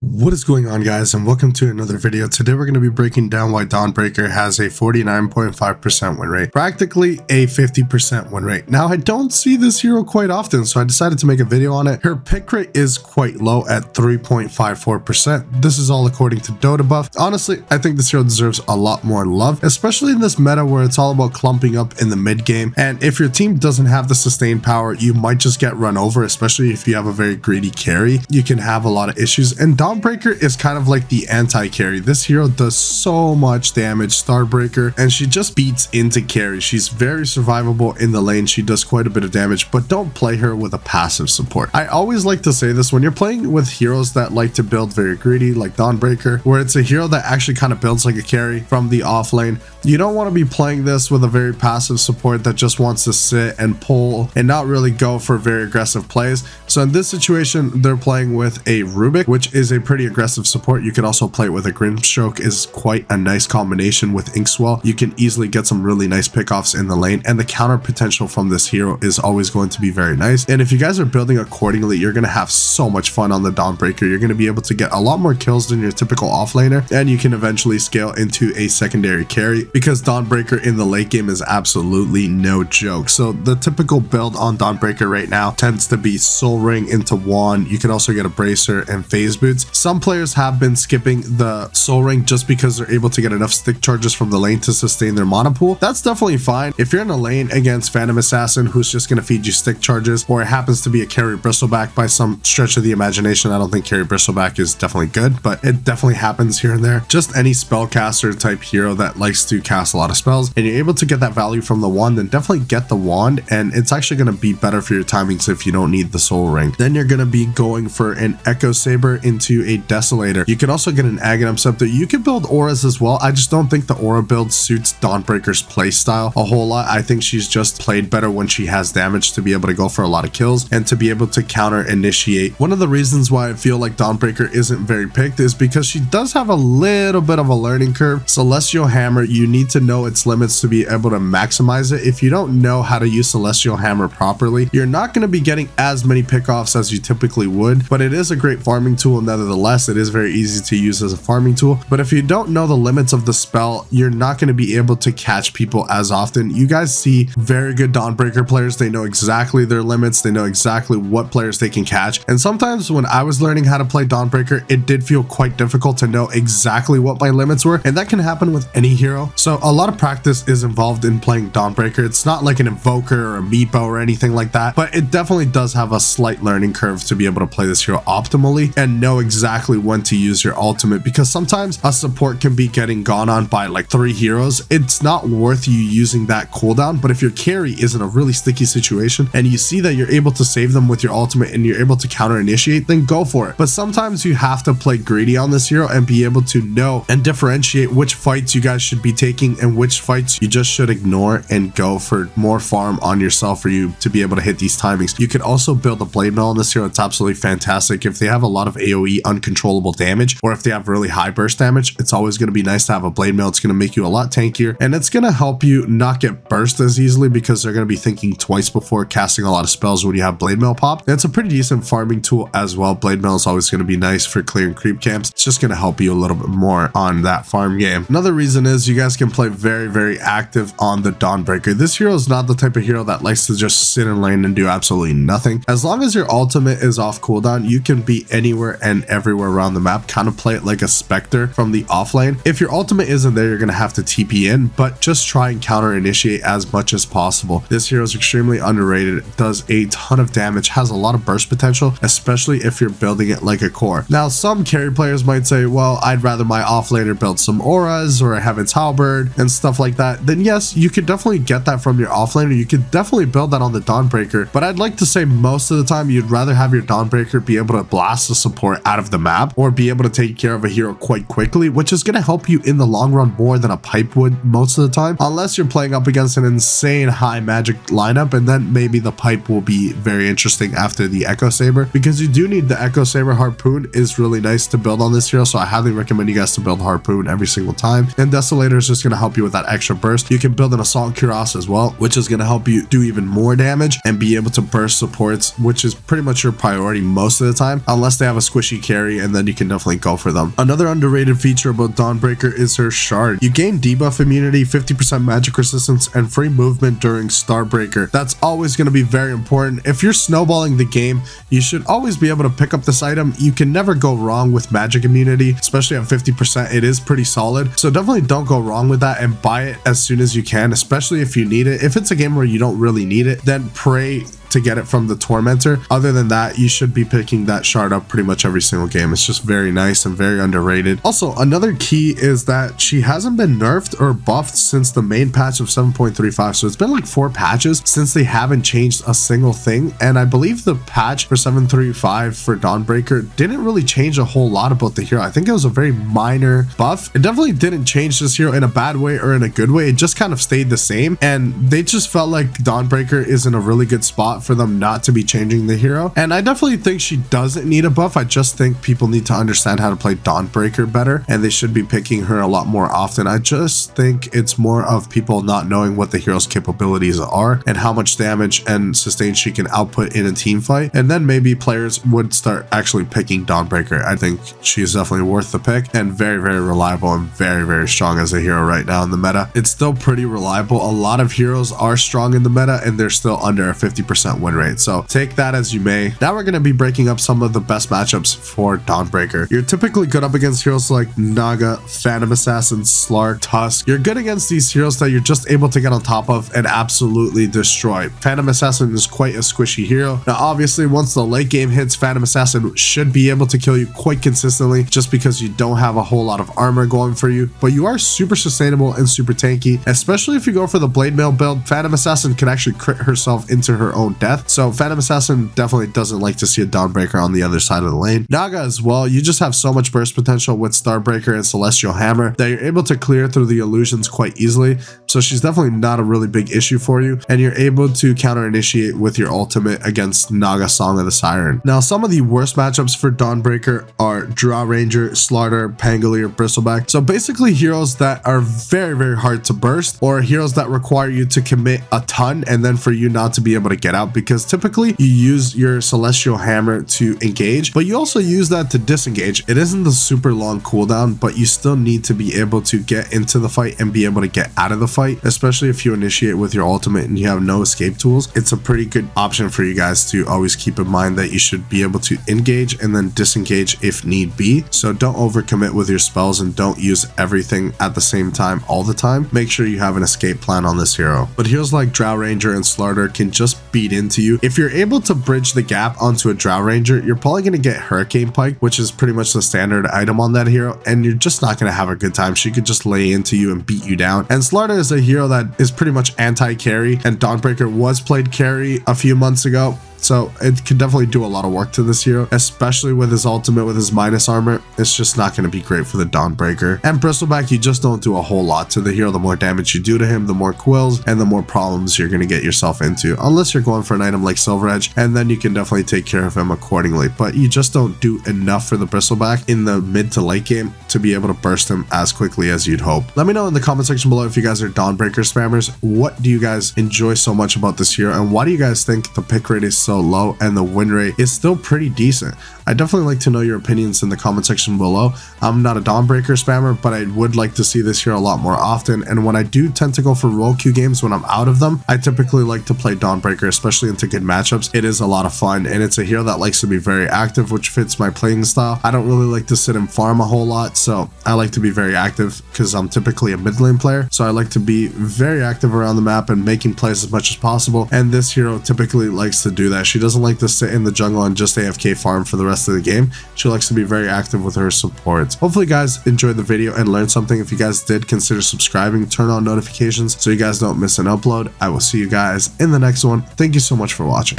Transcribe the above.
What is going on, guys, and welcome to another video. Today we're going to be breaking down why Dawnbreaker has a 49.5% win rate, practically a 50% win rate. Now, I don't see this hero quite often, so I decided to make a video on it. Her pick rate is quite low at 3.54%. This is all according to Dota buff. Honestly, I think this hero deserves a lot more love, especially in this meta where it's all about clumping up in the mid game. And if your team doesn't have the sustained power, you might just get run over, especially if you have a very greedy carry. You can have a lot of issues, and Dawnbreaker is kind of like the anti-carry. This hero does so much damage, Starbreaker, and she just beats into carry. She's very survivable in the lane. She does quite a bit of damage, but don't play her with a passive support. I always like to say this when you're playing with heroes that like to build very greedy, like Dawnbreaker, where it's a hero that actually kind of builds like a carry from the off lane. You don't want to be playing this with a very passive support that just wants to sit and pull and not really go for very aggressive plays. So in this situation, they're playing with a Rubik, which is a pretty aggressive support. You could also play it with a Grimstroke, is quite a nice combination with Inkswell. You can easily get some really nice pickoffs in the lane, and the counter potential from this hero is always going to be very nice. And if you guys are building accordingly, you're going to have so much fun on the Dawnbreaker. You're going to be able to get a lot more kills than your typical offlaner, and you can eventually scale into a secondary carry, because Dawnbreaker in the late game is absolutely no joke. So the typical build on Dawnbreaker right now tends to be Soul Ring into Wand. You can also get a Bracer and Phase Boots. Some players have been skipping the Soul Ring just because they're able to get enough stick charges from the lane to sustain their mana pool. That's definitely fine. If you're in a lane against Phantom Assassin who's just going to feed you stick charges, or it happens to be a carry Bristleback by some stretch of the imagination, I don't think carry Bristleback is definitely good, but it definitely happens here and there. Just any spellcaster type hero that likes to cast a lot of spells and you're able to get that value from the wand, then definitely get the wand, and it's actually going to be better for your timings if you don't need the Soul Ring. Then you're going to be going for an Echo Saber into a Desolator. You can also get an Aghanim Scepter. You can build auras as well. I just don't think the aura build suits Dawnbreaker's playstyle a whole lot. I think she's just played better when she has damage to be able to go for a lot of kills and to be able to counter initiate. One of the reasons why I feel like Dawnbreaker isn't very picked is because she does have a little bit of a learning curve. Celestial Hammer, you need to know its limits to be able to maximize it. If you don't know how to use Celestial Hammer properly, you're not going to be getting as many pickoffs as you typically would, but it is a great farming tool. Nevertheless, it is very easy to use as a farming tool, but if you don't know the limits of the spell, you're not going to be able to catch people as often. You guys see very good Dawnbreaker players. They know exactly their limits. They know exactly what players they can catch, and sometimes when I was learning how to play Dawnbreaker, it did feel quite difficult to know exactly what my limits were, and that can happen with any hero. So a lot of practice is involved in playing Dawnbreaker. It's not like an Invoker or a Meepo or anything like that, but it definitely does have a slight learning curve to be able to play this hero optimally and know exactly when to use your ultimate, because sometimes a support can be getting gone on by like 3 heroes. It's not worth you using that cooldown, but if your carry is in a really sticky situation and you see that you're able to save them with your ultimate and you're able to counter initiate, then go for it. But sometimes you have to play greedy on this hero and be able to know and differentiate which fights you guys should be taking and which fights you just should ignore and go for more farm on yourself for you to be able to hit these timings. You could also build a Blade Mail on this hero. It's absolutely fantastic. If they have a lot of AoE uncontrollable damage, or if they have really high burst damage, it's always going to be nice to have a Blade Mail. It's going to make you a lot tankier, and it's going to help you not get burst as easily because they're going to be thinking twice before casting a lot of spells when you have Blade Mail pop. And it's a pretty decent farming tool as well. Blade Mail is always going to be nice for clearing creep camps. It's just going to help you a little bit more on that farm game. Another reason is you guys can play very active on the Dawnbreaker. This hero is not the type of hero that likes to just sit in lane and do absolutely nothing. As long as your ultimate is off cooldown, you can be anywhere and everywhere around the map. Kind of play it like a Spectre from the offlane. If your ultimate isn't there, you're going to have to TP in, but just try and counter initiate as much as possible. This hero is extremely underrated. It does a ton of damage, has a lot of burst potential, especially if you're building it like a core. Now, some carry players might say, well, I'd rather my offlaner build some auras or have its halberd and stuff like that. Then yes, you could definitely get that from your offlaner. You could definitely build that on the Dawnbreaker, but I'd like to say most of the time you'd rather have your Dawnbreaker be able to blast the support out of the map or be able to take care of a hero quite quickly, which is going to help you in the long run more than a pipe would most of the time, unless you're playing up against an insane high magic lineup, and then maybe the pipe will be very interesting after the Echo Saber, because you do need the Echo Saber. Harpoon is really nice to build on this hero, so I highly recommend you guys to build Harpoon every single time. And Desolator is just going to help you with that extra burst. You can build an Assault Cuirass as well, which is going to help you do even more damage and be able to burst supports, which is pretty much your priority most of the time, unless they have a squishy carry, and then you can definitely go for them. Another underrated feature about Dawnbreaker is her shard. You gain debuff immunity, 50% magic resistance, and free movement during Starbreaker. That's always going to be very important. If you're snowballing the game, you should always be able to pick up this item. You can never go wrong with magic immunity, especially at 50%. It is pretty solid, so definitely don't go wrong with that and buy it as soon as you can, especially if you need it. If it's a game where you don't really need it, then pray to get it from the Tormentor. Other than that, you should be picking that shard up pretty much every single game. It's just very nice and very underrated. Also, another key is that she hasn't been nerfed or buffed since the main patch of 7.35. So it's been like 4 patches since they haven't changed a single thing. And I believe the patch for 7.35 for Dawnbreaker didn't really change a whole lot about the hero. I think it was a very minor buff. It definitely didn't change this hero in a bad way or in a good way. It just kind of stayed the same. And they just felt like Dawnbreaker is in a really good spot for them not to be changing the hero. And I definitely think she doesn't need a buff. I just think people need to understand how to play Dawnbreaker better, and they should be picking her a lot more often. I just think it's more of people not knowing what the hero's capabilities are and how much damage and sustain she can output in a team fight, and then maybe players would start actually picking Dawnbreaker. I think she's definitely worth the pick and very, very reliable and very, very strong as a hero right now in the meta. It's still pretty reliable. A lot of heroes are strong in the meta and they're still under a 50% win rate, so take that as you may. Now we're going to be breaking up some of the best matchups for Dawnbreaker. You're typically good up against heroes like Naga, Phantom Assassin, Slark, Tusk. You're good against these heroes that you're just able to get on top of and absolutely destroy. Phantom Assassin is quite a squishy hero. Now obviously once the late game hits, Phantom Assassin should be able to kill you quite consistently just because you don't have a whole lot of armor going for you, but you are super sustainable and super tanky, especially if you go for the Blade Mail build. Phantom Assassin can actually crit herself into her own death. So Phantom Assassin definitely doesn't like to see a Dawnbreaker on the other side of the lane. Naga as well, you just have so much burst potential with Starbreaker and Celestial Hammer that you're able to clear through the illusions quite easily. So she's definitely not a really big issue for you, and you're able to counter initiate with your ultimate against Naga, Song of the Siren. Now some of the worst matchups for Dawnbreaker are Draw Ranger, Slaughter, Pangolier, Bristleback. So basically heroes that are very, very hard to burst, or heroes that require you to commit a ton and then for you not to be able to get out, because typically you use your Celestial Hammer to engage, but you also use that to disengage. It isn't the super long cooldown, but you still need to be able to get into the fight and be able to get out of the fight, especially if you initiate with your ultimate and you have no escape tools. It's a pretty good option for you guys to always keep in mind that you should be able to engage and then disengage if need be. So don't overcommit with your spells and don't use everything at the same time all the time. Make sure you have an escape plan on this hero. But heroes like Drow Ranger and Slaughter can just beat into you. If you're able to bridge the gap onto a Drow Ranger, you're probably going to get Hurricane Pike, which is pretty much the standard item on that hero, and you're just not going to have a good time. She could just lay into you and beat you down. And Slaughter is a hero that is pretty much anti-carry, and Dawnbreaker was played carry a few months ago. So it can definitely do a lot of work to this hero, especially with his ultimate with his minus armor. It's just not going to be great for the Dawnbreaker. And Bristleback, you just don't do a whole lot to the hero. The more damage you do to him, the more quills and the more problems you're going to get yourself into, unless you're going for an item like Silver Edge, and then you can definitely take care of him accordingly. But you just don't do enough for the Bristleback in the mid to late game to be able to burst him as quickly as you'd hope. Let me know in the comment section below if you guys are Dawnbreaker spammers. What do you guys enjoy so much about this hero, and why do you guys think the pick rate is so low and the win rate is still pretty decent? I'd definitely like to know your opinions in the comment section below. I'm not a Dawnbreaker spammer, but I would like to see this hero a lot more often, and when I do tend to go for role queue games when I'm out of them, I typically like to play Dawnbreaker, especially into good matchups. It is a lot of fun, and it's a hero that likes to be very active, which fits my playing style. I don't really like to sit and farm a whole lot, so I like to be very active because I'm typically a mid lane player, so I like to be very active around the map and making plays as much as possible, and this hero typically likes to do that. She doesn't like to sit in the jungle and just AFK farm for the rest of the game. She likes to be very active with her supports. Hopefully you guys enjoyed the video and learned something. If you guys did, consider subscribing, turn on notifications so you guys don't miss an upload. I will see you guys in the next one. Thank you so much for watching.